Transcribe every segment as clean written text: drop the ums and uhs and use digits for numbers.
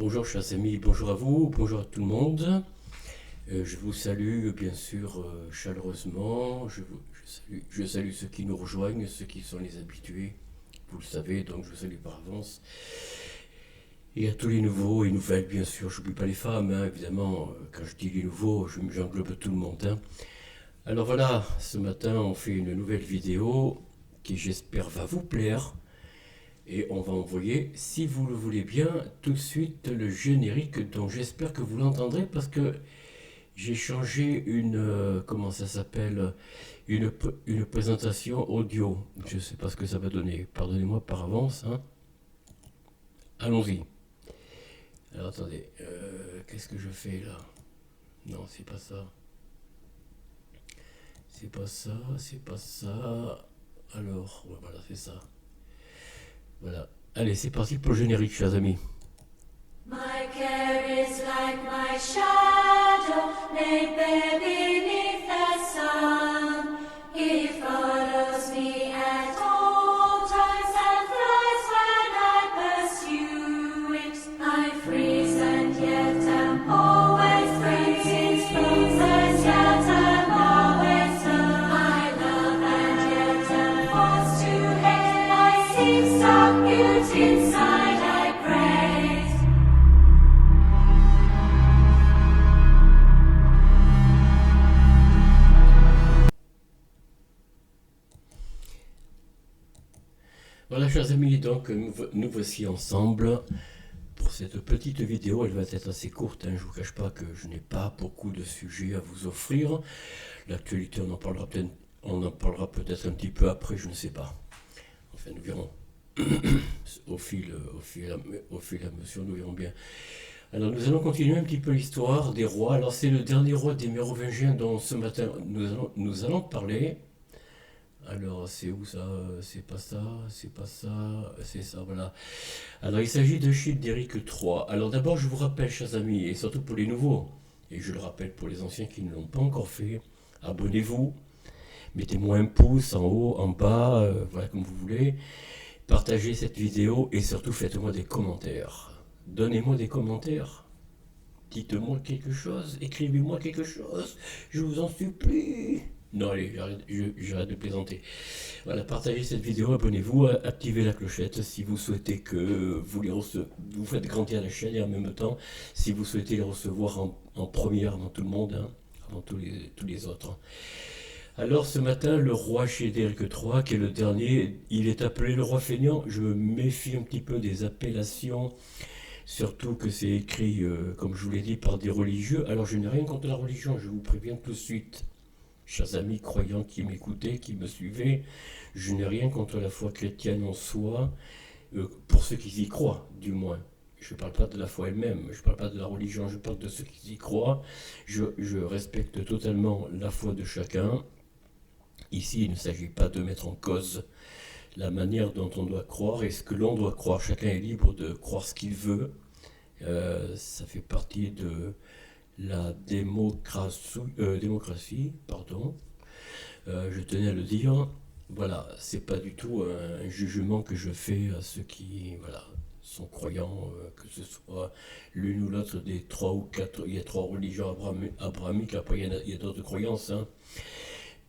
Bonjour chers amis, bonjour à vous, bonjour à tout le monde. Je vous salue bien sûr chaleureusement. Je salue ceux qui nous rejoignent, ceux qui sont les habitués. Vous le savez, donc je vous salue par avance. Et à tous les nouveaux et nouvelles, bien sûr. J'oublie pas les femmes, hein, évidemment. Quand je dis les nouveaux, j'englobe tout le monde, hein. Alors voilà, ce matin, on fait une nouvelle vidéo qui j'espère va vous plaire. Et on va envoyer, si vous le voulez bien, tout de suite le générique dont j'espère que vous l'entendrez parce que j'ai changé comment ça s'appelle, une présentation audio. Je ne sais pas ce que ça va donner. Pardonnez-moi par avance, hein. Allons-y. Alors attendez, qu'est-ce que je fais là? Non, c'est pas ça. C'est pas ça, c'est pas ça. Alors, ouais, voilà, c'est ça. Voilà. Allez, c'est parti pour le générique, chers amis. My care is like my shadow, laid bare beneath the sun. He follows me at all times and flies when I pursue it. I freeze and yet am always freezing, storms and yet am always done. I love and yet am forced to hate. I seek some beauty inside, I praise. Voilà, chers amis, donc nous voici ensemble pour cette petite vidéo. Elle va être assez courte, hein, je ne vous cache pas que je n'ai pas beaucoup de sujets à vous offrir. L'actualité, on en parlera peut-être un petit peu après, je ne sais pas. Enfin, nous verrons. Au fil à mesure, nous verrons bien. Alors, nous allons continuer un petit peu l'histoire des rois. Alors, c'est le dernier roi des Mérovingiens dont ce matin nous allons parler. Alors, c'est où ça? C'est pas ça, c'est pas ça, c'est ça, voilà. Alors, il s'agit de Childéric III. Alors, d'abord, je vous rappelle, chers amis, et surtout pour les nouveaux, et je le rappelle pour les anciens qui ne l'ont pas encore fait, abonnez-vous, mettez-moi un pouce en haut, en bas, voilà comme vous voulez. Partagez cette vidéo et surtout faites-moi des commentaires. Donnez-moi des commentaires. Dites-moi quelque chose, écrivez-moi quelque chose, je vous en supplie. Non, allez, j'arrête de plaisanter. Voilà, partagez cette vidéo, abonnez-vous, activez la clochette si vous souhaitez que vous faites grandir la chaîne et en même temps, si vous souhaitez les recevoir en première avant tout le monde, hein, avant tous les autres. Alors ce matin, le roi Childéric III, qui est le dernier, il est appelé le roi feignant. Je me méfie un petit peu des appellations, surtout que c'est écrit, comme je vous l'ai dit, par des religieux. Alors je n'ai rien contre la religion, je vous préviens tout de suite. Chers amis croyants qui m'écoutaient, qui me suivaient, je n'ai rien contre la foi chrétienne en soi, pour ceux qui y croient, du moins. Je ne parle pas de la foi elle-même, je ne parle pas de la religion, je parle de ceux qui y croient. Je respecte totalement la foi de chacun. Ici, il ne s'agit pas de mettre en cause la manière dont on doit croire et ce que l'on doit croire. Chacun est libre de croire ce qu'il veut. Ça fait partie de la démocratie, pardon. Je tenais à le dire. Voilà, c'est pas du tout un jugement que je fais à ceux qui, voilà, sont croyants, que ce soit l'une ou l'autre des trois ou quatre. Il y a trois religions abrahamiques, après il y a d'autres croyances, hein.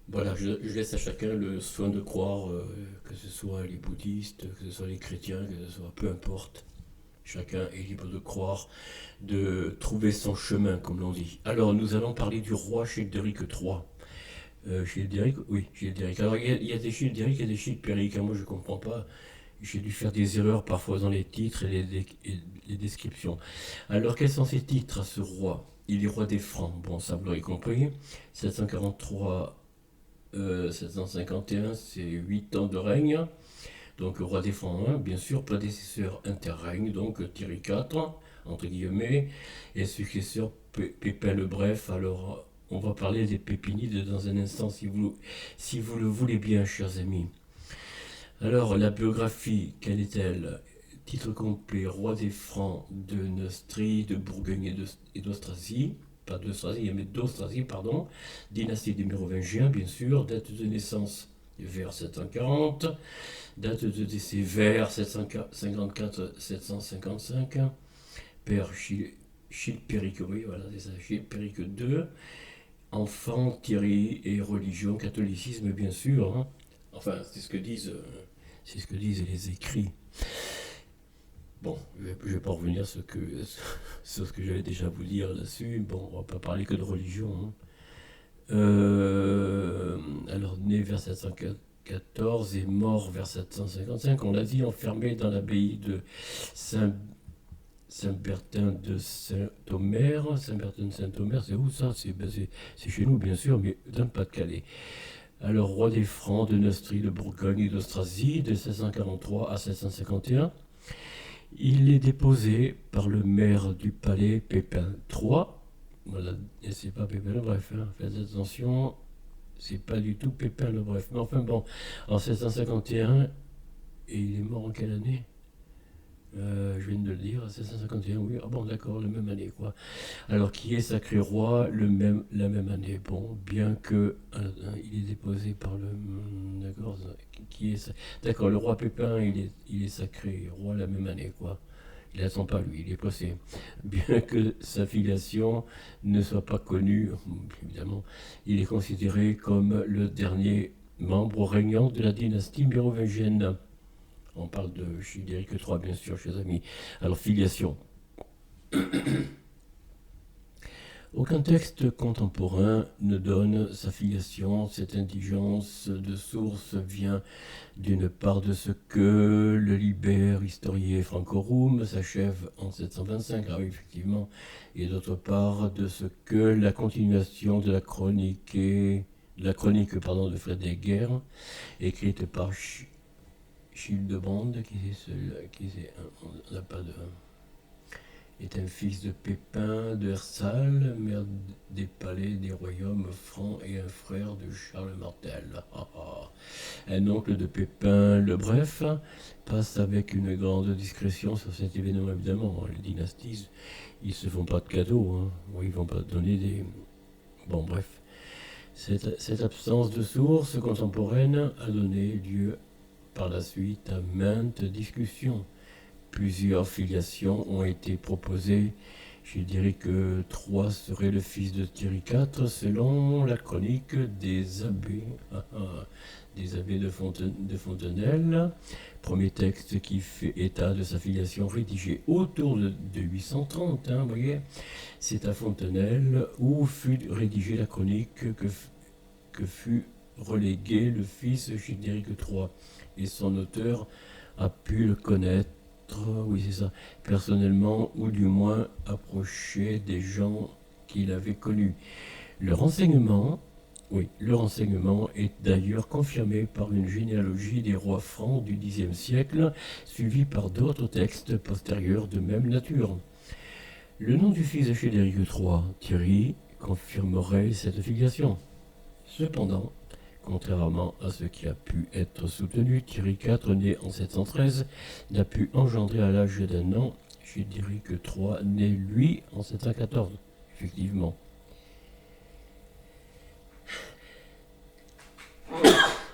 Voilà, je laisse à chacun le soin de croire, que ce soit les bouddhistes, que ce soit les chrétiens, que ce soit peu importe. Chacun est libre de croire, de trouver son chemin, comme l'on dit. Alors, nous allons parler du roi Childéric III. Childéric, oui, Childéric. Alors, il y a des Childéric et des Childéric. Moi, je ne comprends pas. J'ai dû faire des erreurs parfois dans les titres et les descriptions. Alors, quels sont ces titres à ce roi? Il est roi des Francs. Bon, ça, vous l'aurez compris. 743 751, c'est 8 ans de règne. Donc roi des Francs 1, bien sûr, prédécesseur interrègne, donc Thierry IV, entre guillemets, et successeur Pépin le Bref. Alors on va parler des Pépinides dans un instant si vous le voulez bien, chers amis. Alors la biographie, quelle est-elle? Titre complet, roi des Francs de Neustrie, de Bourgogne et d'Austrasie. Pas d'Austrasie, mais d'Austrasie, pardon. Dynastie des Mérovingiens, bien sûr. Date de naissance vers 740. Date de décès vers 754-755. père Chilpéric, oui, voilà, c'est ça, Chilpéric II, enfant, Thierry et religion, catholicisme, bien sûr, hein. Enfin, c'est ce que disent les écrits. Bon, je ne vais pas revenir sur ce que j'allais déjà vous dire là-dessus. Bon, on va pas parler que de religion, hein. Alors, né vers 714 et mort vers 755, on l'a dit, enfermé dans l'abbaye de Saint-Bertin de Saint-Omer. Saint-Bertin de Saint-Omer, c'est où ça? C'est chez nous, bien sûr, mais dans le Pas-de-Calais. Alors, roi des Francs, de Neustrie, de Bourgogne et d'Austrasie, de 1643 à 1651. Il est déposé par le maire du palais, Pépin III. Voilà, et c'est pas Pépin le Bref, hein. Faites attention, c'est pas du tout Pépin le Bref. Mais enfin bon, en 1751, et il est mort en quelle année? Je viens de le dire, 1751, oui. Ah bon, d'accord, la même année, quoi. Alors, qui est sacré roi la même année? Bon, bien que il est déposé par le... D'accord, d'accord, le roi Pépin, il est sacré roi la même année, quoi. Il n'attend pas, lui, il est pressé. Bien que sa filiation ne soit pas connue, évidemment, il est considéré comme le dernier membre régnant de la dynastie mérovingienne. On parle de Childéric III, bien sûr, chers amis. Alors, filiation. Aucun texte contemporain ne donne sa filiation. Cette indigence de source vient d'une part de ce que le Liber Historiae Francorum s'achève en 725, ah oui, effectivement, et d'autre part de ce que la continuation de la chronique de Frédéric, écrite par Childebrand, est un fils de Pépin de Hersal, maire des palais des royaumes francs et un frère de Charles Martel. Un oncle de Pépin le Bref passe avec une grande discrétion sur cet événement, évidemment. Les dynasties, ils se font pas de cadeaux, hein. Ils vont pas donner des... Bon, bref. Cette absence de source contemporaine a donné lieu par la suite à maintes discussions. Plusieurs filiations ont été proposées. Je dirais que III serait le fils de Thierry IV, selon la chronique des abbés de Fontenelle. Premier texte qui fait état de sa filiation rédigée autour de 830, hein, vous voyez. C'est à Fontenelle où fut rédigée la chronique que fut relégué le fils Childéric III. Et son auteur a pu le connaître, oui c'est ça, personnellement, ou du moins approché des gens qu'il avait connus. Le renseignement est d'ailleurs confirmé par une généalogie des rois francs du Xe siècle, suivie par d'autres textes postérieurs de même nature. Le nom du fils de Childéric III, Thierry, confirmerait cette filiation. Cependant, contrairement à ce qui a pu être soutenu, Thierry IV, né en 713, n'a pu engendrer à l'âge d'un an Childéric III, né lui en 714, effectivement.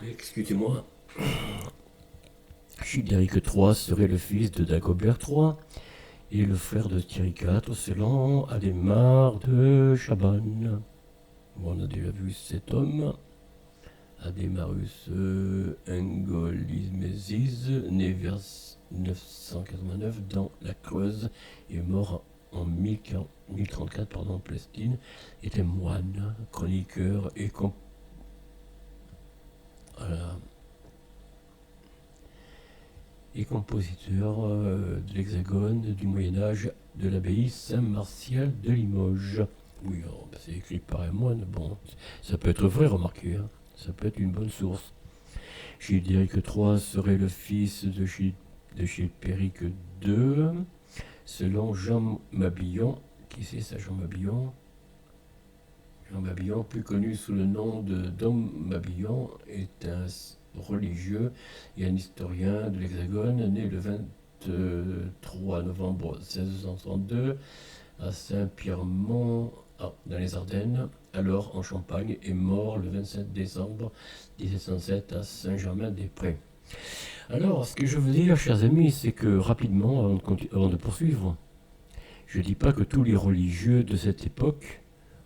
Excusez-moi. Childéric III serait le fils de Dagobert III et le frère de Thierry IV, selon Adhémar de Chabannes. Bon, on a déjà vu cet homme. Adhémarus Engolismesis, né vers 989 dans la Creuse et mort en 1034 en Palestine, était moine, chroniqueur et compositeur de l'Hexagone du Moyen-Âge de l'abbaye Saint-Martial de Limoges. Oui, c'est écrit par un moine, bon, ça peut être vrai, remarquez, hein. Ça peut être une bonne source. Childéric III serait le fils de Chilpéric II, selon Jean Mabillon. Qui c'est ça, Jean Mabillon? Jean Mabillon, plus connu sous le nom de Dom Mabillon, est un religieux et un historien de l'Hexagone, né le 23 novembre 1632 à Saint-Pierremont, dans les Ardennes, alors en Champagne, est mort le 27 décembre 1707 à Saint-Germain-des-Prés. Alors, ce que je veux dire, chers amis, c'est que rapidement, avant de poursuivre, Je ne dis pas que tous les religieux de cette époque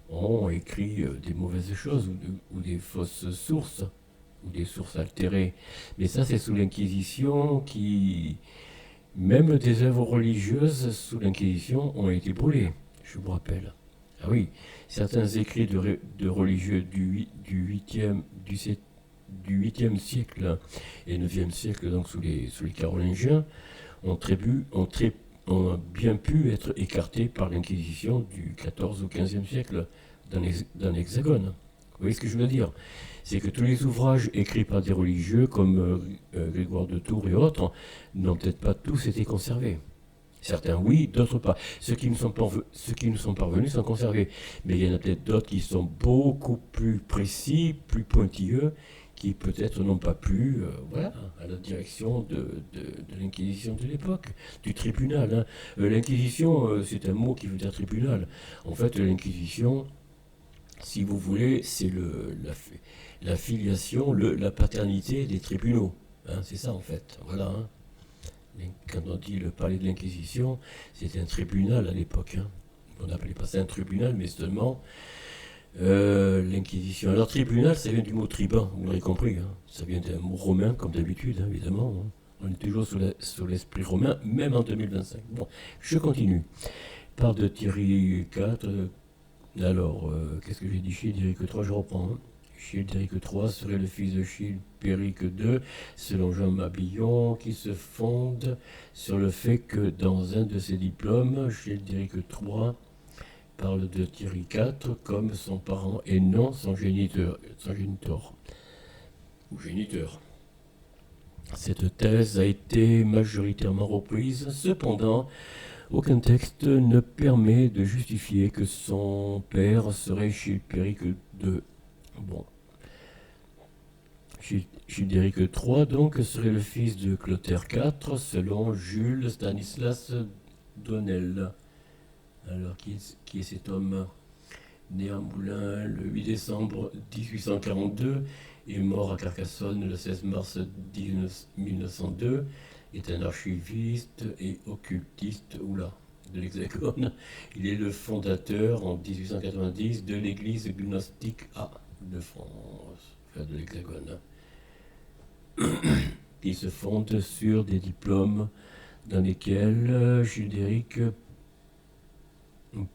ont écrit des mauvaises choses ou des fausses sources, ou des sources altérées. Mais ça, c'est sous l'Inquisition qui... Même des œuvres religieuses sous l'Inquisition ont été brûlées, je vous rappelle. Ah oui, certains écrits de religieux du 8e, du 8e siècle et 9e siècle, donc sous les Carolingiens, ont bien pu être écartés par l'Inquisition du 14 au 15e siècle dans l'Hexagone. Vous voyez ce que je veux dire? C'est que tous les ouvrages écrits par des religieux comme Grégoire de Tours et autres n'ont peut-être pas tous été conservés. Certains oui, d'autres pas. Ceux qui nous sont parvenus sont conservés. Mais il y en a peut-être d'autres qui sont beaucoup plus précis, plus pointilleux, qui peut-être n'ont pas plu voilà, à la direction de l'Inquisition de l'époque, du tribunal. Hein. L'Inquisition, c'est un mot qui veut dire tribunal. En fait, l'Inquisition, si vous voulez, c'est la filiation, la paternité des tribunaux. Hein, c'est ça en fait. Voilà. Hein. Quand on dit le palais de l'Inquisition, c'était un tribunal à l'époque. Hein. On n'appelait pas ça un tribunal, mais seulement l'Inquisition. Alors tribunal, ça vient du mot tribun, vous l'aurez compris. Hein. Ça vient d'un mot romain, comme d'habitude, hein, évidemment. Hein. On est toujours sous l'esprit romain, même en 2025. Bon, je continue. Part de Thierry 4. Alors, qu'est-ce que j'ai dit? Childéric III, je reprends. Hein. Childéric III serait le fils de Childéric II, selon Jean Mabillon, qui se fonde sur le fait que dans un de ses diplômes, Childéric III parle de Thierry IV comme son parent et non son géniteur. Ou géniteur. Cette thèse a été majoritairement reprise, cependant, aucun texte ne permet de justifier que son père serait Childéric II. Bon. Childéric III, donc, serait le fils de Clotaire IV, selon Jules Stanislas Donnel. Alors, qui est cet homme né à Moulins le 8 décembre 1842 et mort à Carcassonne le 16 mars 1902, est un archiviste et occultiste de l'Hexagone. Il est le fondateur en 1890 de l'église gnostique de France, enfin de l'Hexagone, qui se fonde sur des diplômes dans lesquels Childéric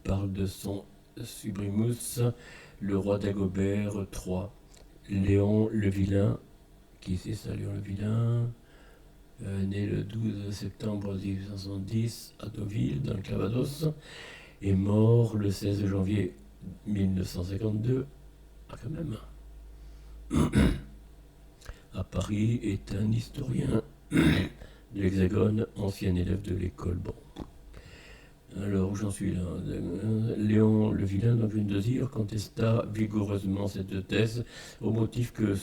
parle de son Subrimus, le roi d'Agobert III, Léon le Vilain, qui c'est ça, Léon le Vilain, né le 12 septembre 1870 à Deauville, dans le Calvados, et mort le 16 janvier 1952, quand même, à Paris, est un historien de l'Hexagone, ancien élève de l'école. Bon. Alors, où j'en suis là? Léon le Vilain, donc je viens de dire, contesta vigoureusement cette thèse au motif que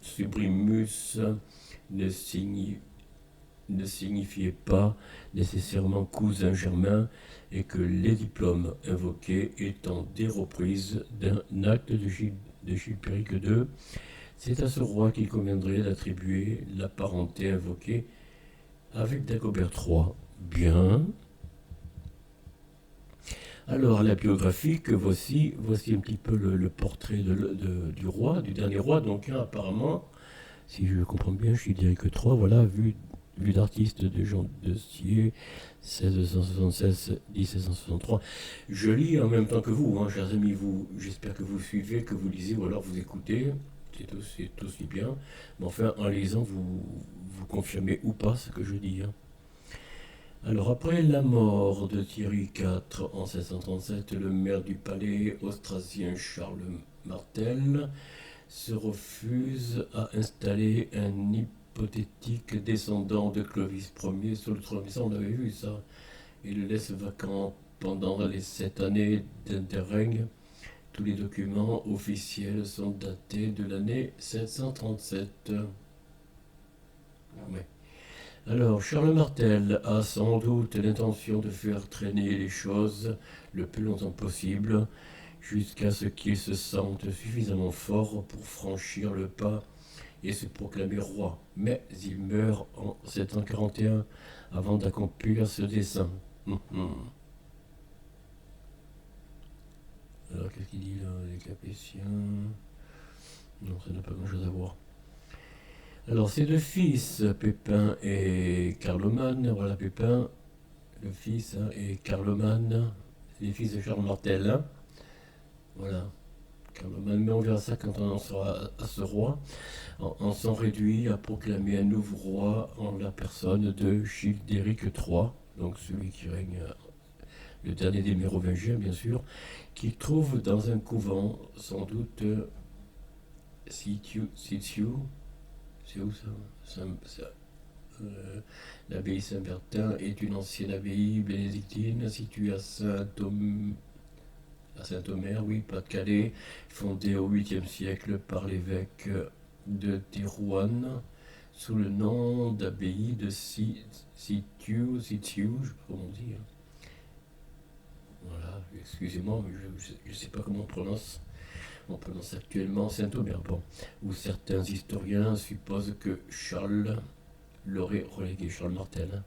Subrimus ne signifiait pas nécessairement cousin germain et que les diplômes invoqués étant des reprises d'un acte de Childéric II, c'est à ce roi qu'il conviendrait d'attribuer la parenté invoquée avec Dagobert III. Bien. Alors, la biographie, que voici un petit peu le portrait du roi, du dernier roi. Donc, hein, apparemment, si je comprends bien, Childéric III, voilà, vu d'artiste de Jean de Sier, 1676-1763. Je lis en même temps que vous, hein, chers amis, j'espère que vous suivez, que vous lisez, ou alors vous écoutez, c'est aussi bien. Mais enfin, en lisant, vous confirmez ou pas ce que je dis. Hein. Alors, après la mort de Thierry IV en 1637, le maire du palais austrasien Charles Martel se refuse à installer un hypothétique descendant de Clovis Ier sur le trône. Ça, on avait vu ça. Il le laisse vacant pendant les 7 années d'interrègne. Tous les documents officiels sont datés de l'année 737. Ouais. Alors, Charles Martel a sans doute l'intention de faire traîner les choses le plus longtemps possible, jusqu'à ce qu'il se sente suffisamment fort pour franchir le pas et se proclamer roi. Mais il meurt en 741 avant d'accomplir ce dessein. Alors, qu'est-ce qu'il dit là? Les Capétiens. Non, ça n'a pas grand-chose à voir. Alors, ses deux fils, Pépin et Carloman. Voilà, Pépin, le fils, hein, et Carloman, les fils de Charles Martel. Hein. Voilà. Carloman, mais on verra ça quand on en sera à ce roi. En sont réduits à proclamer un nouveau roi en la personne de Childéric III, donc celui qui règne, le dernier des Mérovingiens, bien sûr, qu'il trouve dans un couvent, sans doute Situ, c'est où ça, l'abbaye Saint-Bertin est une ancienne abbaye bénédictine située à Saint-Omer, oui, Pas-de-Calais, fondée au 8e siècle par l'évêque de Thérouanne, sous le nom d'abbaye de Situ, je sais pas comment on dit. Hein. Voilà, excusez-moi, mais je ne sais pas comment on prononce actuellement Saint-Omer, bon, où certains historiens supposent que Charles l'aurait relégué, Charles Martel. Hein.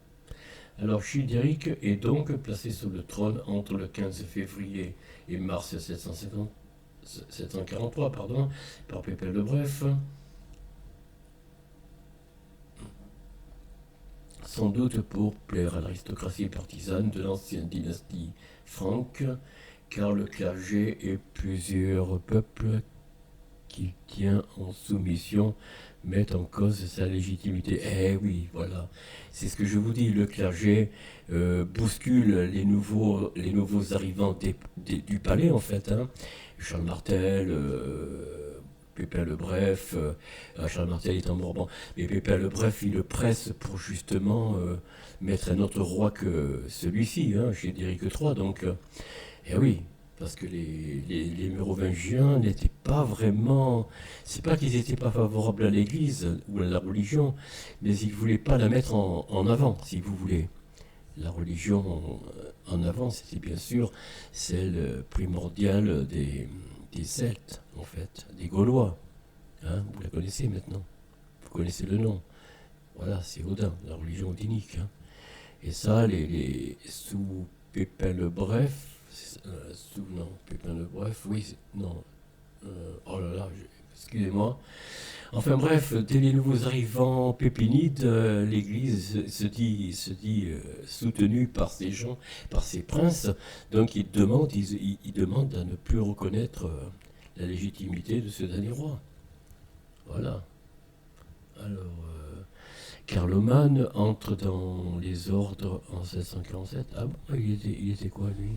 Alors Childéric est donc placé sur le trône entre le 15 février et mars 743 par Pépin le Bref, sans doute pour plaire à l'aristocratie partisane de l'ancienne dynastie franque, car le clergé et plusieurs peuples qu'il tient en soumission mettent en cause sa légitimité. Eh oui, voilà, c'est ce que je vous dis, le clergé bouscule les nouveaux arrivants du palais, en fait. Hein. Charles Martel, Pépin le Bref, Charles Martel est en Bourbon, mais Pépin le Bref, il le presse pour justement mettre un autre roi que celui-ci, hein, Childéric III, donc, eh oui, parce que les Mérovingiens n'étaient pas vraiment... C'est pas qu'ils n'étaient pas favorables à l'Église ou à la religion, mais ils ne voulaient pas la mettre en avant, si vous voulez. La religion en avant, c'était bien sûr celle primordiale des Celtes, en fait, des Gaulois. Hein, vous la connaissez maintenant. Vous connaissez le nom. Voilà, c'est Odin, la religion odinique. Hein. Et ça, sous Pépin le Bref, non, Pépin le Bref, oui, non. Oh là là, excusez-moi. Enfin bref, dès les nouveaux arrivants pépinides, l'Église se dit soutenue par ces gens, par ces princes, donc ils demandent à ne plus reconnaître la légitimité de ce dernier roi. Voilà. Alors, Carloman entre dans les ordres en 1647. Ah bon, il était quoi lui?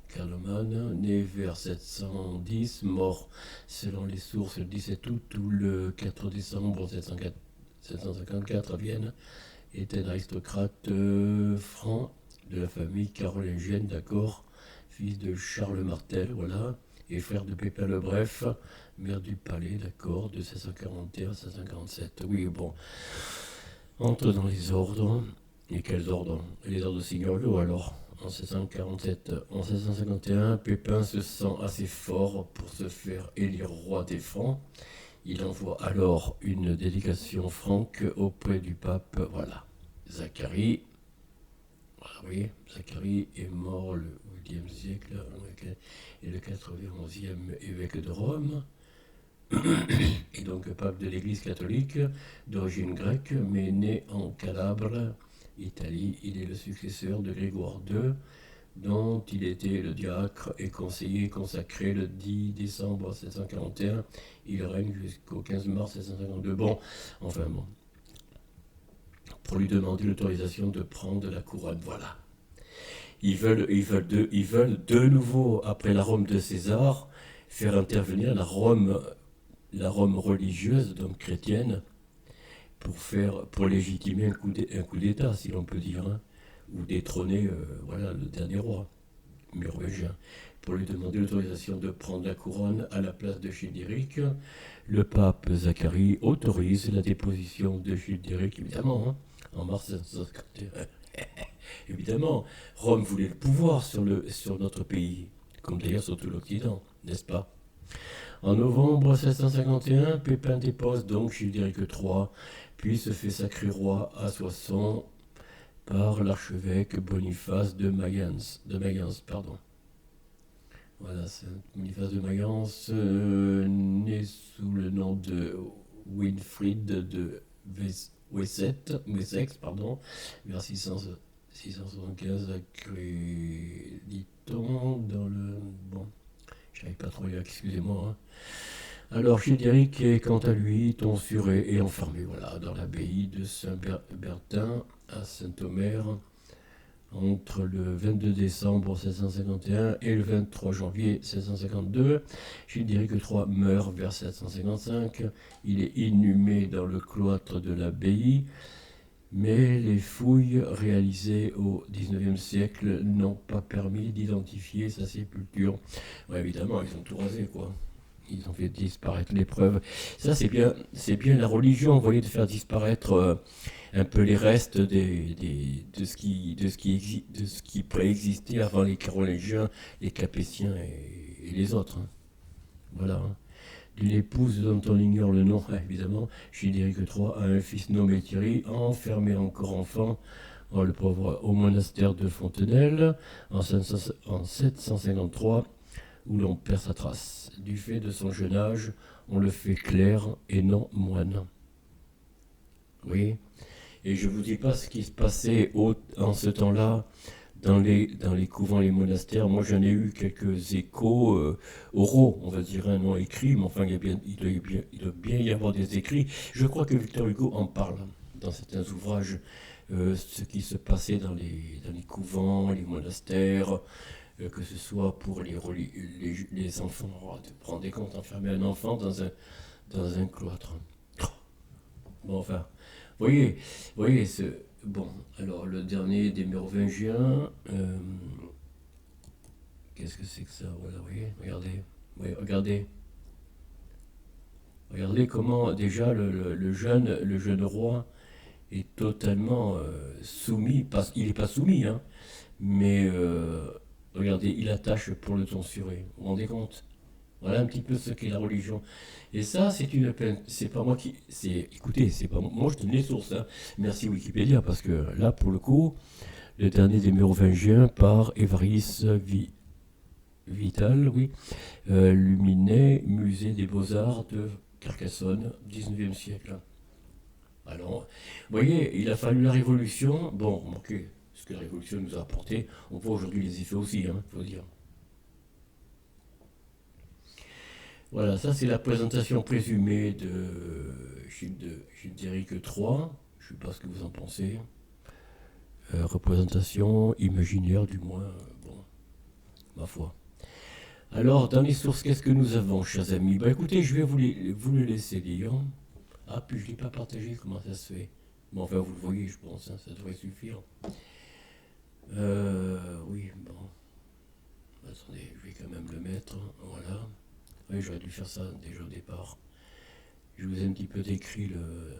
Carloman, né vers 710, mort selon les sources le 17 août ou le 4 décembre 754 à Vienne, était un aristocrate franc de la famille carolingienne, d'accord, fils de Charles Martel, voilà, et frère de Pépin le Bref, maire du palais, d'accord, de 1641 à 1647. Oui, bon, entre dans les ordres. Et quels ordres? Les ordres seigneuriaux alors. En 1651, Pépin se sent assez fort pour se faire élire roi des Francs. Il envoie alors une délégation franque auprès du pape, voilà, Zacharie. Voilà, oui, Zacharie est mort le 8e siècle et le 91e évêque de Rome. Et donc pape de l'Église catholique, d'origine grecque, mais né en Calabre, Italie. Il est le successeur de Grégoire II, dont il était le diacre et conseiller consacré le 10 décembre 741. Il règne jusqu'au 15 mars 752. Bon, enfin bon. Pour lui demander l'autorisation de prendre la couronne, voilà. Ils veulent de nouveau, après la Rome de César, faire intervenir la Rome religieuse, donc chrétienne, pour légitimer un coup d'État, si l'on peut dire, hein, ou détrôner voilà, le dernier roi mérovingien. Pour lui demander l'autorisation de prendre la couronne à la place de Childéric, le pape Zacharie autorise la déposition de Childéric, évidemment, hein, en mars 1751. Évidemment, Rome voulait le pouvoir sur notre pays, comme d'ailleurs sur tout l'Occident, n'est-ce pas? En novembre 1751, Pépin dépose donc Childéric III, puis se fait sacrer roi à Soissons par l'archevêque Boniface de Mayence. Voilà, Saint Boniface de Mayence, né sous le nom de Winfried de Wessex, pardon, vers 675, accréditons dans le... Bon, j'arrive pas trop à lire, excusez-moi, hein. Alors Childéric est quant à lui tonsuré et enfermé, voilà, dans l'abbaye de Saint-Bertin à Saint-Omer entre le 22 décembre 1651 et le 23 janvier 1652. Childéric III meurt vers 755. Il est inhumé dans le cloître de l'abbaye, mais les fouilles réalisées au XIXe siècle n'ont pas permis d'identifier sa sépulture. Ouais, évidemment, ils ont tout rasé, quoi. Ils ont fait disparaître les preuves. Ça, c'est bien la religion, vous voyez, de faire disparaître un peu les restes de ce qui préexistait avant les Carolingiens, les Capétiens et les autres, hein. Voilà, hein. D'une épouse dont on ignore le nom, évidemment, Childéric III a un fils nommé Thierry, enfermé encore enfant, oh, le pauvre, au monastère de Fontenelle, en 753, où l'on perd sa trace. Du fait de son jeune âge, on le fait clerc et non moine. Oui. Et je ne vous dis pas ce qui se passait en ce temps-là dans les couvents, les monastères. Moi, j'en ai eu quelques échos oraux, on va dire, un nom écrit, mais enfin, il doit bien y avoir des écrits. Je crois que Victor Hugo en parle dans certains ouvrages, ce qui se passait dans les couvents, les monastères, que ce soit pour les enfants. Oh, vous vous rendez compte, enfermer un enfant dans un cloître. Bon, enfin, voyez bon, alors le dernier des Mérovingiens, qu'est-ce que c'est que ça? Voilà, vous voyez, regardez. Oui, regardez comment déjà le jeune roi est totalement soumis, il n'est pas soumis, hein, mais regardez, il attache pour le tonsurer. Vous vous rendez compte? Voilà un petit peu ce qu'est la religion. Et ça, c'est une peine. C'est pas moi qui. Écoutez, c'est pas moi, je donne les sources, hein. Merci Wikipédia, parce que là, pour le coup, le dernier des Mérovingiens par Évariste Vital, oui. Luminet, musée des Beaux-Arts de Carcassonne, 19e siècle. Alors, vous voyez, il a fallu la Révolution. Bon, remarquez ce que la Révolution nous a apporté. On voit aujourd'hui les effets aussi, il faut dire. Voilà, ça c'est la présentation présumée de Childéric III. Je ne sais pas ce que vous en pensez. Représentation imaginaire du moins, bon, ma foi. Alors, dans les sources, qu'est-ce que nous avons, chers amis? Bah écoutez, je vais vous le laisser lire. Ah, puis je ne l'ai pas partagé, comment ça se fait? Bon, enfin, vous le voyez, je pense, hein, ça devrait suffire. Oui, bon. Attendez, je vais quand même le mettre, voilà. Oui, j'aurais dû faire ça déjà au départ. Je vous ai un petit peu décrit le...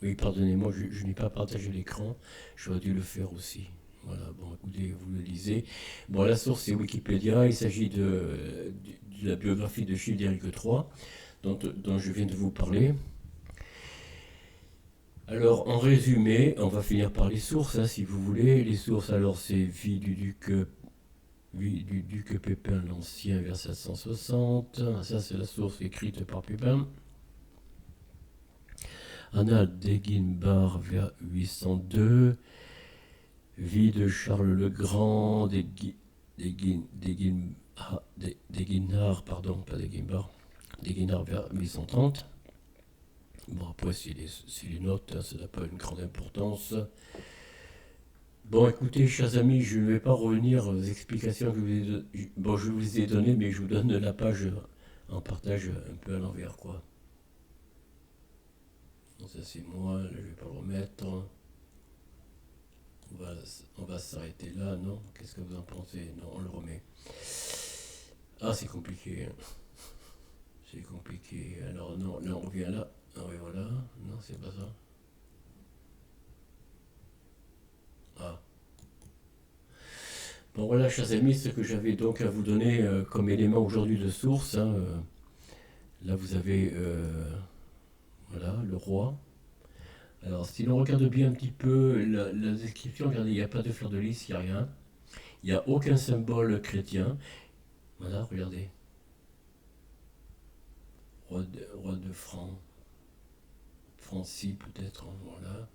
Oui, pardonnez-moi, je n'ai pas partagé l'écran. J'aurais dû le faire aussi. Voilà, bon, écoutez, vous le lisez. Bon, la source, c'est Wikipédia. Il s'agit de la biographie de Childéric III, dont je viens de vous parler. Alors, en résumé, on va finir par les sources, hein, si vous voulez. Les sources, alors, c'est Vie du duc Pépin l'Ancien vers 760. Ça, c'est la source écrite par Pépin. Anna d'Eguinbar vers 802. Vie de Charles le Grand d'Eguinard, pardon, pas d'Eguinbar, d'Eguinard vers 830. Bon, après, c'est les notes, hein, ça n'a pas une grande importance. Bon, écoutez, chers amis, je ne vais pas revenir aux explications que je vous ai données, mais je vous donne la page en partage un peu à l'envers, quoi. Donc ça, c'est moi, là, je ne vais pas le remettre. On va s'arrêter là, non? Qu'est-ce que vous en pensez? Non, on le remet. Ah, c'est compliqué, hein. C'est compliqué. Alors, non, là, on revient là. Ah oui, voilà. Non, c'est pas ça. Ah. Bon, voilà, chers amis, ce que j'avais donc à vous donner comme élément aujourd'hui de source, hein, là, vous avez voilà, le roi. Alors, si l'on regarde bien un petit peu la description, regardez, il n'y a pas de fleur de lys, il n'y a rien. Il n'y a aucun symbole chrétien. Voilà, regardez. Roi de Francie peut-être, hein, voilà.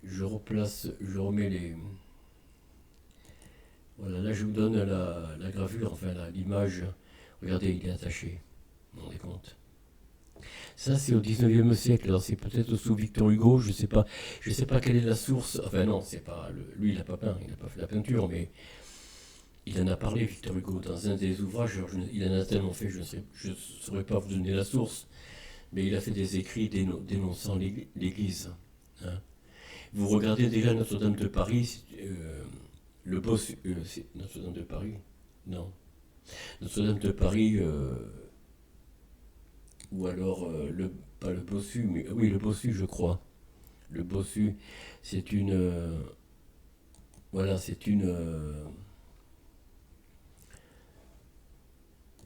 Je remets les... Voilà, là je vous donne la gravure, enfin l'image. Regardez, il est attaché. Vous vous rendez compte? Ça c'est au 19e siècle, alors c'est peut-être sous Victor Hugo, je sais pas quelle est la source. Enfin non, c'est pas lui il n'a pas peint, il n'a pas fait la peinture, mais il en a parlé Victor Hugo dans un des ouvrages. Il en a tellement fait, je ne saurais pas vous donner la source, mais il a fait des écrits dénonçant l'Église. Hein. Vous regardez déjà Notre-Dame de Paris, le bossu, c'est Notre-Dame de Paris, non, Notre-Dame de Paris, ou alors pas le bossu, mais oui le bossu je crois. Le bossu, c'est une, voilà, c'est une,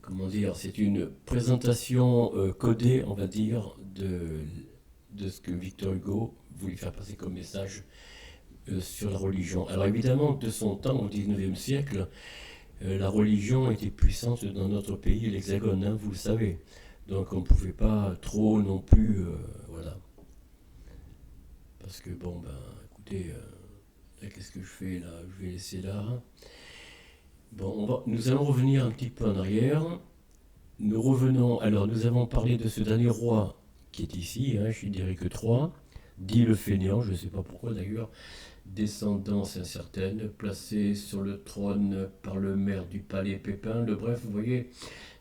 comment dire, c'est une présentation codée, on va dire, de ce que Victor Hugo voulait faire passer comme message sur la religion. Alors évidemment, de son temps, au 19e siècle, la religion était puissante dans notre pays, l'Hexagone, hein, vous le savez. Donc on ne pouvait pas trop non plus, voilà. Parce que bon, ben, écoutez, là, qu'est-ce que je fais là? Je vais laisser là. Bon, nous allons revenir un petit peu en arrière. Nous revenons, alors nous avons parlé de ce dernier roi qui est ici, hein, Childéric III, dit le fainéant, je ne sais pas pourquoi d'ailleurs, descendance incertaine, placé sur le trône par le maire du palais Pépin, le bref, vous voyez,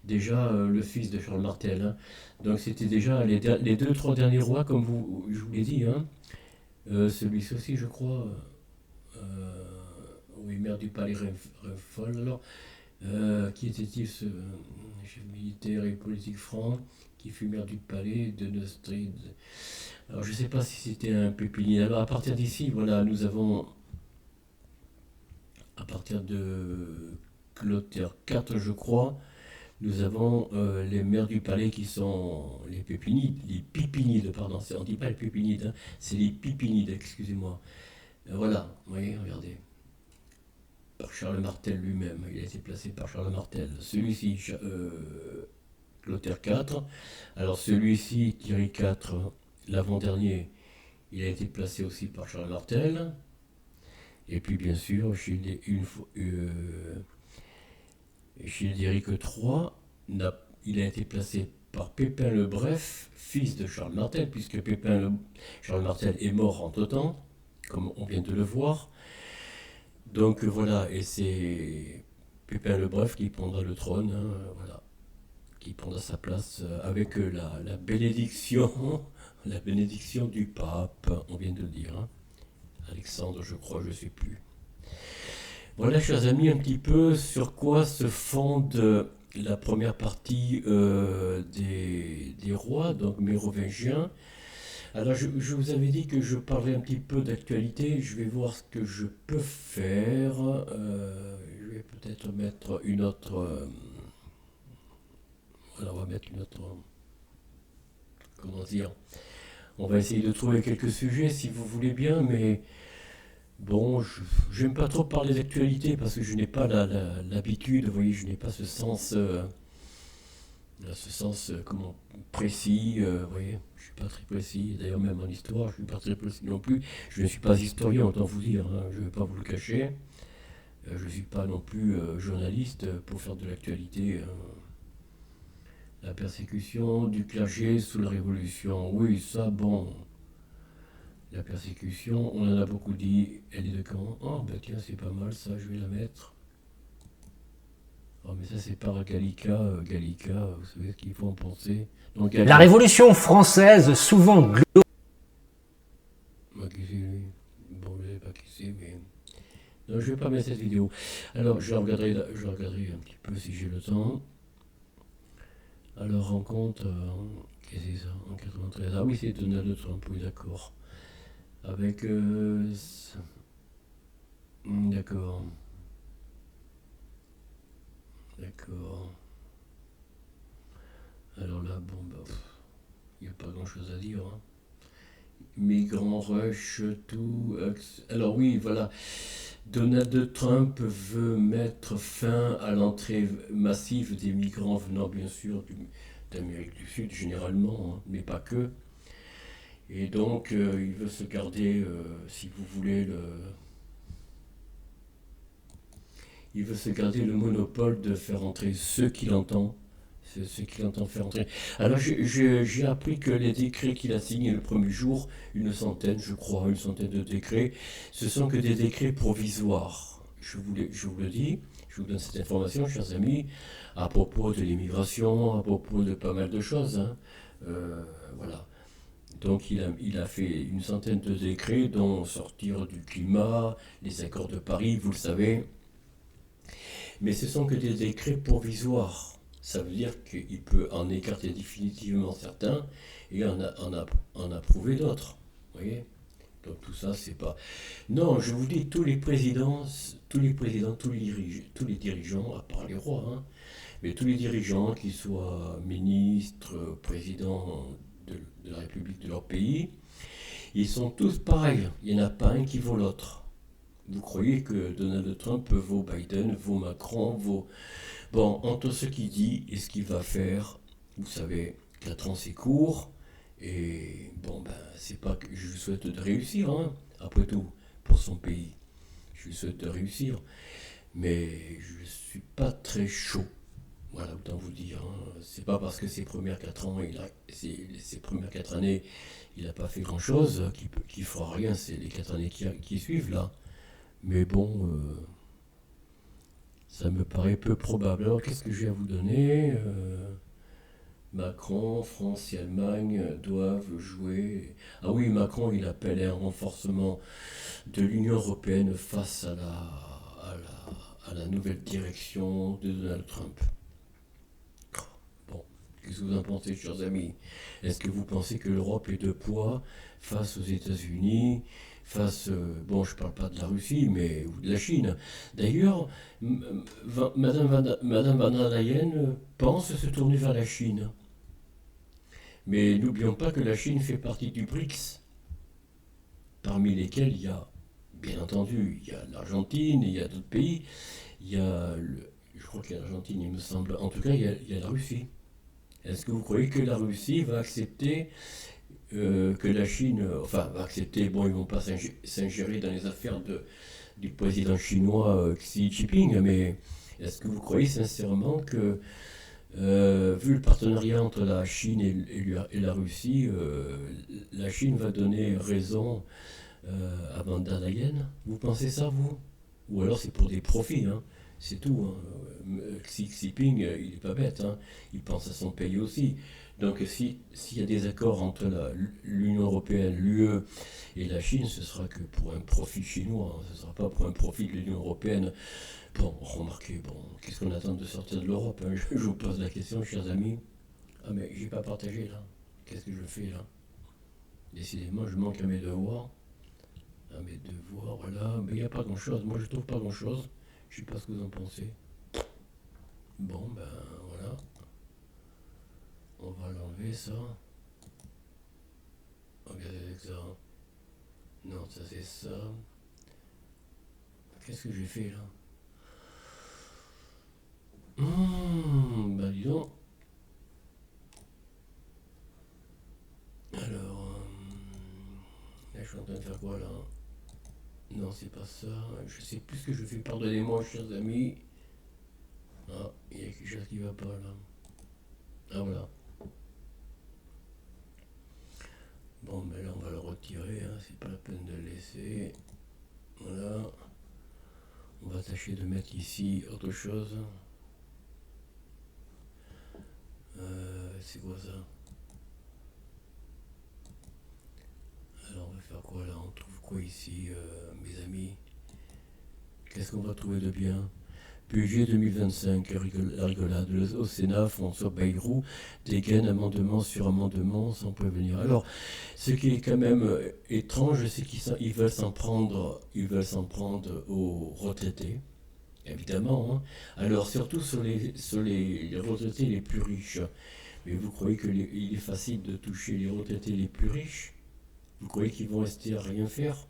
déjà le fils de Charles Martel. Hein. Donc c'était déjà les deux, trois derniers rois, comme je vous l'ai dit, hein. Celui-ci aussi, je crois, oui, maire du palais Réfol. Alors, qui était-il ce chef militaire et politique franc qui fut maire du palais de Neustrid? Alors je ne sais pas si c'était un pépinier. Alors à partir d'ici, voilà, nous avons à partir de Clotaire IV, je crois, nous avons les maires du palais qui sont les pipinides, pardon, on ne dit pas les pépinides, hein, c'est les pipinides, excusez-moi. Voilà, vous voyez, regardez. Par Charles Martel lui-même, il a été placé par Charles Martel. Celui-ci, Clotaire IV. Alors celui-ci, Thierry IV, l'avant-dernier, il a été placé aussi par Charles Martel. Et puis bien sûr, Childéric III, il a été placé par Pépin le Bref, fils de Charles Martel, puisque Charles Martel est mort entre-temps, comme on vient de le voir. Donc voilà, et c'est Pépin le Bref qui prendra le trône, hein, voilà, qui prendra sa place avec la bénédiction, la bénédiction du pape, on vient de le dire. Hein. Alexandre, je crois, je ne sais plus. Voilà, chers amis, un petit peu sur quoi se fonde la première partie des rois, donc mérovingiens. Alors, je vous avais dit que je parlerais un petit peu d'actualité. Je vais voir ce que je peux faire. Je vais peut-être mettre une autre. Voilà, on va mettre une autre. Comment dire? On va essayer de trouver quelques sujets si vous voulez bien, mais bon, je n'aime pas trop parler d'actualité parce que je n'ai pas l'habitude, vous voyez, je n'ai pas ce sens. Comment, précis, vous voyez, je suis pas très précis, d'ailleurs même en histoire, je suis pas très précis non plus, je ne suis pas historien, autant vous dire, hein, je ne vais pas vous le cacher, je ne suis pas non plus journaliste pour faire de l'actualité. La persécution du clergé sous la Révolution, oui, ça, bon, la persécution, on en a beaucoup dit, elle est de quand? Oh, ben tiens, c'est pas mal ça, je vais la mettre. Oh, mais ça, c'est par Gallica, vous savez ce qu'il faut en penser. Donc, La Révolution française, souvent Bah, qui c'est, lui? Bon, je ne sais pas qui c'est, mais... Non, je ne vais pas mettre cette vidéo. Alors, je regarderai un petit peu si j'ai le temps. Alors, rencontre... qu'est-ce que c'est ça? En 93. Ah oui, c'est Donald Trump, oui, d'accord. Avec... D'accord. D'accord. Alors là, bon, bah, il n'y a pas grand-chose à dire. Hein. Migrants, rush, tout. Alors oui, voilà. Donald Trump veut mettre fin à l'entrée massive des migrants venant bien sûr d'Amérique du Sud généralement, hein, mais pas que. Et donc il veut se garder, si vous voulez, il veut se garder le monopole de faire entrer ceux qu'il entend. C'est ce qu'il entend faire entrer. Alors j'ai appris que les décrets qu'il a signés le premier jour, une centaine, je crois, une centaine de décrets, ce sont que des décrets provisoires. Je vous le dis, je vous donne cette information, chers amis, à propos de l'immigration, à propos de pas mal de choses, hein. Voilà. Donc il a fait une centaine de décrets, dont sortir du climat, les accords de Paris, vous le savez. Mais ce sont que des décrets provisoires. Ça veut dire qu'il peut en écarter définitivement certains et en approuver d'autres. Vous voyez? Donc tout ça, c'est pas... Non, je vous dis, tous les dirigeants, à part les rois, hein, mais tous les dirigeants, qu'ils soient ministres, présidents de la République de leur pays, ils sont tous pareils. Il n'y en a pas un qui vaut l'autre. Vous croyez que Donald Trump vaut Biden, vaut Macron, vaut... Bon, entre ce qu'il dit et ce qu'il va faire, vous savez, 4 ans c'est court, et bon, ben, c'est pas que je lui souhaite de réussir, hein, après tout, pour son pays. Je lui souhaite de réussir, mais je suis pas très chaud. Voilà, autant vous dire, hein. C'est pas parce que ses premières 4 ans, ses premières 4 années, il n'a pas fait grand-chose, qu'il fera rien, c'est les 4 années qui suivent, là. Mais bon, ça me paraît peu probable. Alors, qu'est-ce que j'ai à vous donner? Macron, France et Allemagne doivent jouer. Ah oui, Macron, il appelle à un renforcement de l'Union européenne face à la nouvelle direction de Donald Trump. Bon, qu'est-ce que vous en pensez, chers amis? Est-ce que vous pensez que l'Europe est de poids face aux États-Unis, bon, je ne parle pas de la Russie, mais ou de la Chine. D'ailleurs, Madame Van der Leyen pense se tourner vers la Chine. Mais n'oublions pas que la Chine fait partie du BRICS, parmi lesquels il y a, bien entendu, il y a l'Argentine, il y a d'autres pays, je crois qu'il y a l'Argentine, il me semble, en tout cas, il y a la Russie. Est-ce que vous croyez que la Russie va accepter que la Chine, enfin, va accepter, bon, ils ne vont pas s'ingérer dans les affaires du président chinois Xi Jinping, mais est-ce que vous croyez sincèrement que, vu le partenariat entre la Chine et la Russie, la Chine va donner raison à Van der Leyen? Vous pensez ça, vous? Ou alors c'est pour des profits, hein? C'est tout, hein. Xi Jinping, il n'est pas bête, hein. Il pense à son pays aussi. Donc s'il y a des accords entre l'Union européenne, l'UE et la Chine, ce sera que pour un profit chinois, hein. Ce ne sera pas pour un profit de l'Union européenne. Bon, remarquez, bon, qu'est-ce qu'on attend de sortir de l'Europe, hein? Je vous pose la question, chers amis. Ah mais j'ai pas partagé là. Qu'est-ce que je fais là? Décidément, je manque à mes devoirs. À mes devoirs, voilà. Mais il n'y a pas grand-chose. Moi, je trouve pas grand-chose. Je sais pas ce que vous en pensez. Bon, ben voilà. On va l'enlever ça. Regardez avec ça. Non, ça c'est ça. Qu'est-ce que j'ai fait là? Bah dis donc. Alors, là je suis en train de faire quoi là? Non, c'est pas ça. Je sais plus ce que je fais. Pardonnez-moi, chers amis. Ah, il y a quelque chose qui va pas là. Ah voilà. Bon, ben là on va le retirer, hein. C'est pas la peine de le laisser. Voilà. On va tâcher de mettre ici autre chose. C'est quoi ça? Alors on va faire quoi là? On trouve quoi ici, mes amis? Qu'est-ce qu'on va trouver de bien? Budget 2025, la rigolade. Au Sénat, François Bayrou dégaine amendement sur amendement sans prévenir. Alors, ce qui est quand même étrange, c'est qu'ils veulent s'en prendre aux retraités, évidemment, hein. Alors, surtout sur les retraités les plus riches. Mais vous croyez qu'il est facile de toucher les retraités les plus riches? Vous croyez qu'ils vont rester à rien faire?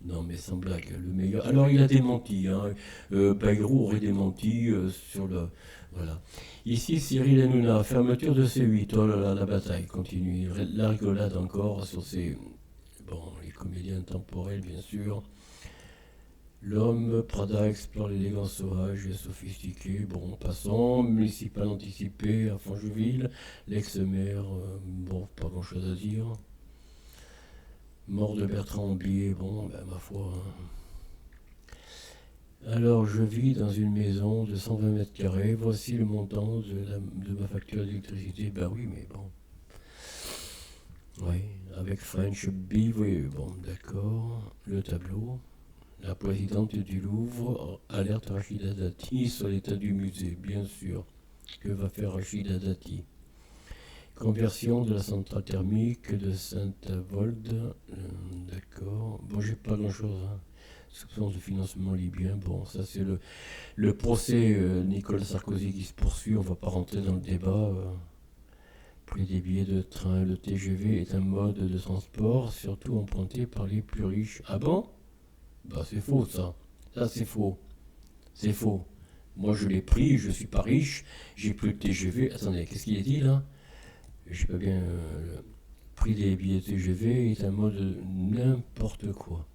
Non, mais sans blague, le meilleur. Alors, il a démenti, hein. Bayrou aurait démenti sur le. Voilà. Ici, Cyril Hanouna, fermeture de C8. Oh là là, la bataille continue. La rigolade encore sur ces. Bon, les comédiens temporels, bien sûr. L'homme, Prada explore l'élégance sauvage et sophistiquée. Bon, passons. Municipal anticipé à Francheville. L'ex-maire, bon, pas grand-chose à dire. Mort de Bertrand Blier, bon, ben, ma foi, hein. Alors, je vis dans une maison de 120 mètres carrés. Voici le montant de ma facture d'électricité. Ben oui, mais bon. Oui, avec French Bee, oui, bon, d'accord. Le tableau. La présidente du Louvre alerte Rachida Dati sur l'état du musée, bien sûr. Que va faire Rachida Dati? Conversion de la centrale thermique de Saint-Avold. D'accord. Bon, j'ai pas grand-chose, hein. Soupçon de financement libyen. Bon, ça c'est le procès Nicolas Sarkozy qui se poursuit. On va pas rentrer dans le débat. Prix des billets de train, le TGV est un mode de transport, surtout emprunté par les plus riches. Ah bon? Bah c'est faux ça. Ça c'est faux. C'est faux. Moi je l'ai pris, je suis pas riche, j'ai plus de TGV. Attendez, qu'est-ce qu'il a dit là? Je sais pas bien. Le prix des billets TGV est un mode de n'importe quoi.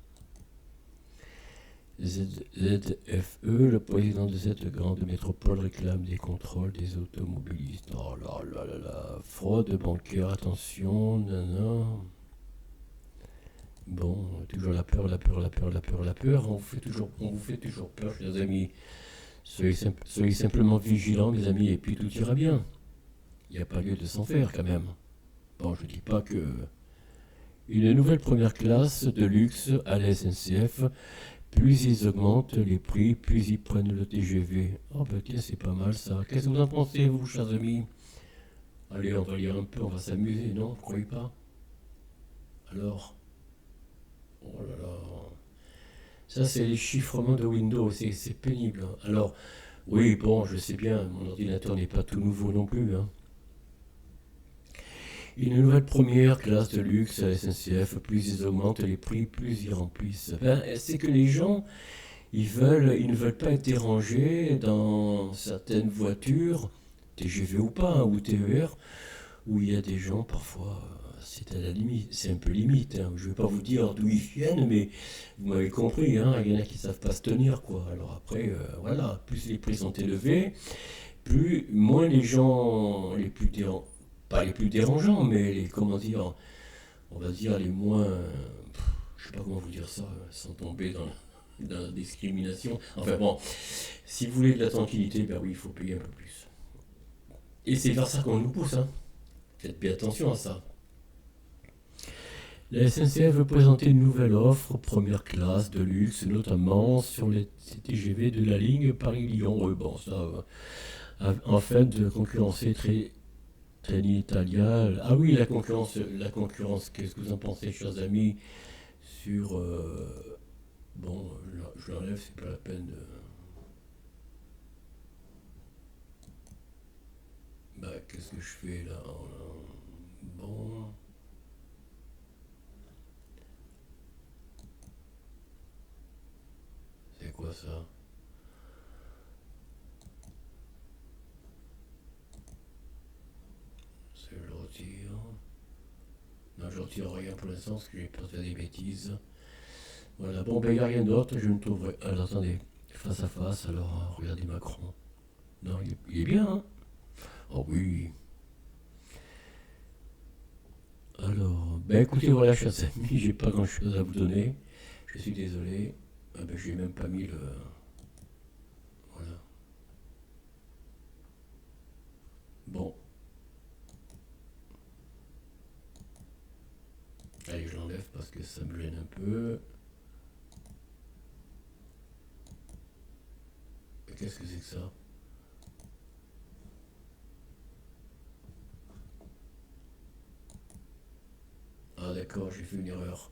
ZFE, le président de cette grande métropole, réclame des contrôles des automobilistes. Oh là là là là, fraude bancaire, attention, nanana. Bon, toujours la peur, la peur, la peur, la peur, la peur. On vous fait toujours peur, chers amis. Soyez simplement vigilants, mes amis, et puis tout ira bien. Il n'y a pas lieu de s'en faire, quand même. Bon, je dis pas que... Une nouvelle première classe de luxe à la SNCF. Plus ils augmentent les prix, plus ils prennent le TGV. Oh bah tiens, c'est pas mal ça. Qu'est-ce que vous en pensez, vous, chers amis? Allez, on va lire un peu, on va s'amuser, non? Vous croyez pas? Alors? Oh là là. Ça, c'est les chiffrements de Windows, c'est pénible, hein. Alors, oui, bon, je sais bien, mon ordinateur n'est pas tout nouveau non plus, hein. Une nouvelle première classe de luxe à la SNCF, plus ils augmentent les prix, plus ils remplissent. Ben, c'est que les gens, ils ne veulent pas être dérangés dans certaines voitures, TGV ou pas, hein, ou TER, où il y a des gens parfois, c'est à la limite, c'est un peu limite, hein. Je ne vais pas vous dire d'où ils viennent, mais vous m'avez compris, hein, il y en a qui ne savent pas se tenir, quoi. Alors après, voilà, plus les prix sont élevés, moins les gens les plus dérangeants, pas les plus dérangeants, mais les, comment dire, on va dire les moins, je sais pas comment vous dire ça, sans tomber dans la discrimination. Enfin bon, si vous voulez de la tranquillité, ben oui, il faut payer un peu plus. Et c'est vers ça qu'on nous pousse, hein. Faites bien attention à ça. La SNCF veut présenter une nouvelle offre, première classe de luxe, notamment sur les TGV de la ligne Paris-Lyon. Bon, ça, afin de concurrencer Trenitalia. Ah oui, la concurrence, qu'est-ce que vous en pensez, chers amis, sur... bon, je l'enlève, c'est pas la peine de... Bah, qu'est-ce que je fais là? Bon... C'est quoi ça? Je le retire. Non, je retire rien pour l'instant parce que j'ai peur de faire des bêtises. Voilà, bon, ben il n'y a rien d'autre, je ne trouverai. Alors attendez, face à face, alors regardez Macron. Non, il est bien, hein? Oh oui. Alors, ben écoutez, voilà, chers amis, j'ai pas grand chose à vous donner. Je suis désolé. Ah ben, j'ai même pas mis le. Voilà. Bon, allez, je l'enlève parce que ça me gêne un peu. Qu'est-ce que c'est que ça? Ah d'accord, j'ai fait une erreur.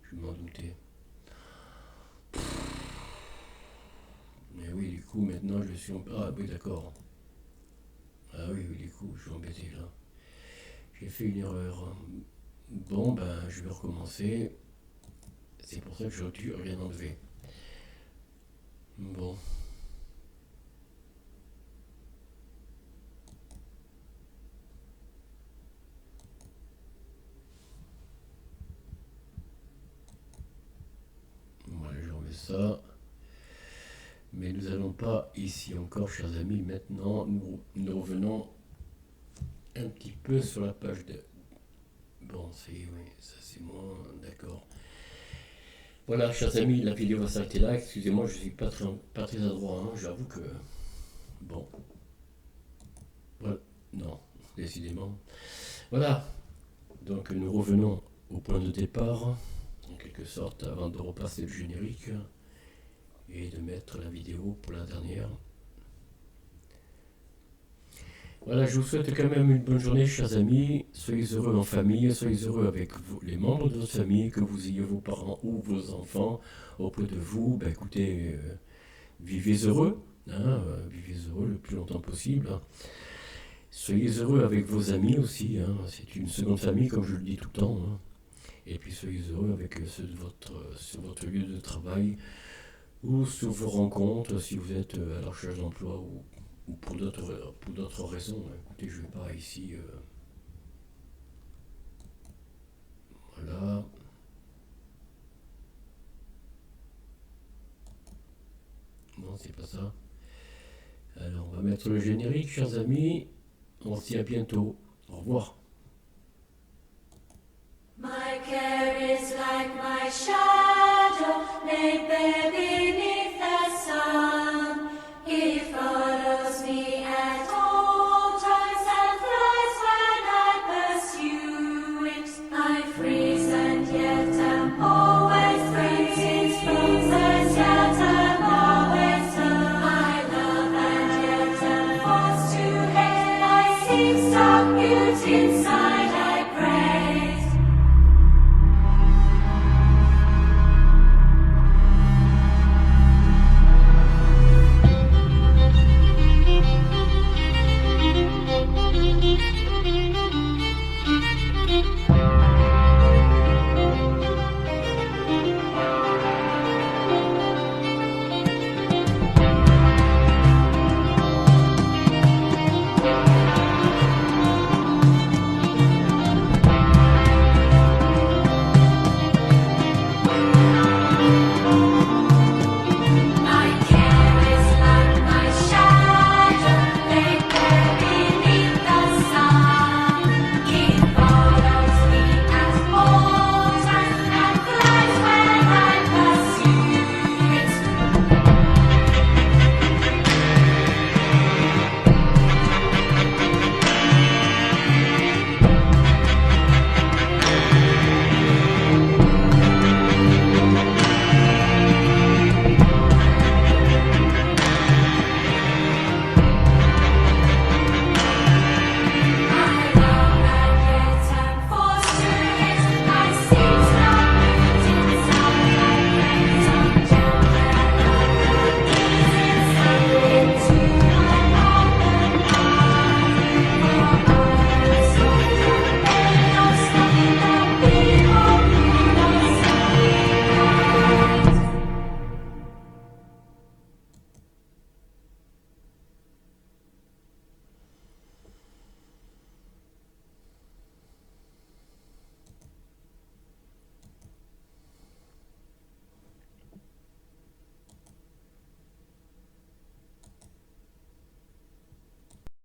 Je m'en doutais. Mais oui, du coup, maintenant je suis... Ah oui, d'accord. Ah oui, oui, du coup, je suis embêté là. J'ai fait une erreur. Bon, ben, je vais recommencer. C'est pour ça que j'aurais dû rien enlever. Bon. Voilà, j'enlève ça. Mais nous n'allons pas ici encore, chers amis. Maintenant, nous revenons un petit peu sur la page de... Bon, oui, ça c'est moins, d'accord. Voilà, chers amis, la vidéo va s'arrêter là. Excusez-moi, je ne suis pas très adroit, hein, j'avoue que... Bon. Voilà, non, décidément. Voilà, donc nous revenons au point de départ, en quelque sorte, avant de repasser le générique et de mettre la vidéo pour la dernière. Voilà, je vous souhaite quand même une bonne journée, chers amis. Soyez heureux en famille, soyez heureux avec les membres de votre famille, que vous ayez vos parents ou vos enfants auprès de vous. Ben, écoutez, vivez heureux, hein, vivez heureux le plus longtemps possible. Hein. Soyez heureux avec vos amis aussi, hein, c'est une seconde famille, comme je le dis tout le temps. Hein. Et puis soyez heureux avec ceux de sur votre lieu de travail ou sur vos rencontres, si vous êtes à la recherche d'emploi ou pour d'autres raisons. Écoutez, je ne vais pas ici... Voilà. Non, c'est pas ça. Alors, on va mettre le générique, chers amis. On se dit à bientôt. Au revoir. My care is like my shadow, laid bare beneath the sun. He follows me at all times and flies when I pursue it. I freeze and yet am always free. Springs and yet am always done. I love and yet am forced to hate. I seek